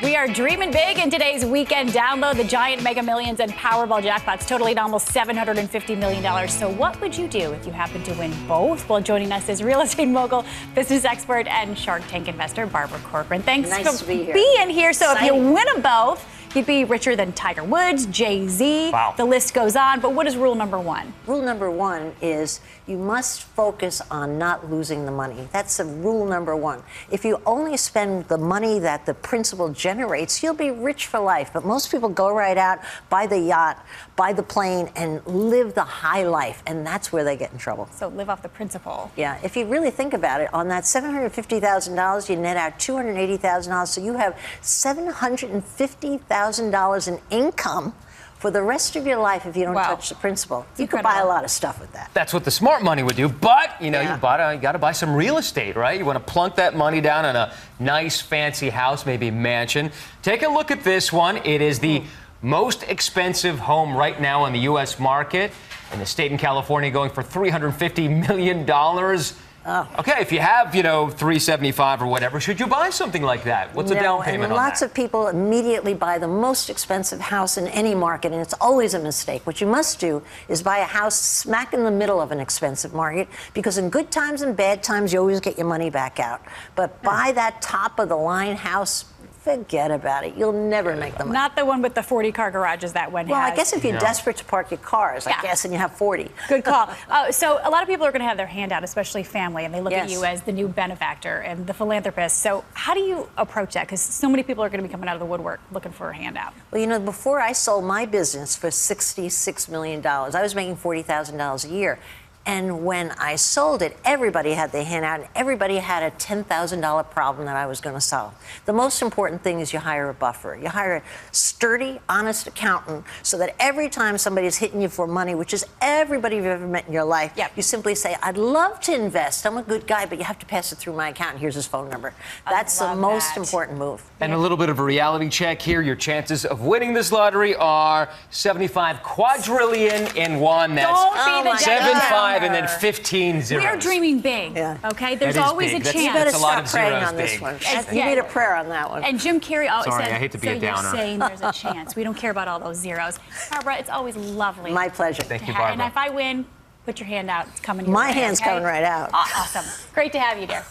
We are dreaming big in today's weekend download. The giant Mega Millions and Powerball jackpots totaling almost $750 million. So what would you do if you happen to win both? Well, joining us is real estate mogul, business expert, and Shark Tank investor, Barbara Corcoran. Thanks nice for to be here. being here. So Exciting. If you win them both, you'd be richer than Tiger Woods, Jay-Z. Wow. The list goes on. But what is rule number one? Rule number one is you must focus on not losing the money. That's rule number one. If you only spend the money that the principal generates, you'll be rich for life. But most people go right out, buy the yacht, buy the plane, and live the high life. And that's where they get in trouble. So live off the principal. Yeah, if you really think about it, on that $750,000, you net out $280,000. So you have $750,000 in income for the rest of your life if you don't touch the principal. You could buy a lot of stuff with that. That's what the smart money would do. But, you know, you got to buy some real estate, right? You want to plunk that money down in a nice, fancy house, maybe mansion. Take a look at this one. It is the most expensive home right now on the U.S. market. In the state in California, going for $350 million. Okay, if you have, $375 or whatever, should you buy something like that? What's the down payment on that? Lots of people immediately buy the most expensive house in any market, and it's always a mistake. What you must do is buy a house smack in the middle of an expensive market, because in good times and bad times, you always get your money back out. But buy that top-of-the-line house, forget about it. You'll never make the money. Not the one with the 40-car garages that one has. Well, I guess if you're desperate to park your cars, I guess, and you have 40. Good call. So a lot of people are going to have their hand out, especially family, and they look at you as the new benefactor and the philanthropist. So how do you approach that? Because so many people are going to be coming out of the woodwork looking for a handout. Well, before I sold my business for $66 million, I was making $40,000 a year. And when I sold it, everybody had their hand out, and everybody had a $10,000 problem that I was going to solve. The most important thing is you hire a buffer. You hire a sturdy, honest accountant so that every time somebody's hitting you for money, which is everybody you've ever met in your life, you simply say, I'd love to invest. I'm a good guy, but you have to pass it through my accountant. Here's his phone number. That's the most important move. And a little bit of a reality check here. Your chances of winning this lottery are 75 quadrillion in one. That's 75 and then 15 zeros. We are dreaming big, okay? There's always a chance. You better a lot stop of praying zeros on this big. one. You need a prayer on that one. And Jim Carrey always Sorry, said, I hate to be a downer. You're saying there's a chance. We don't care about all those zeros. Barbara, it's always lovely. My pleasure. Thank you, Barbara. And if I win, put your hand out. It's coming your way. My hand's coming right out. Awesome. Great to have you, dear.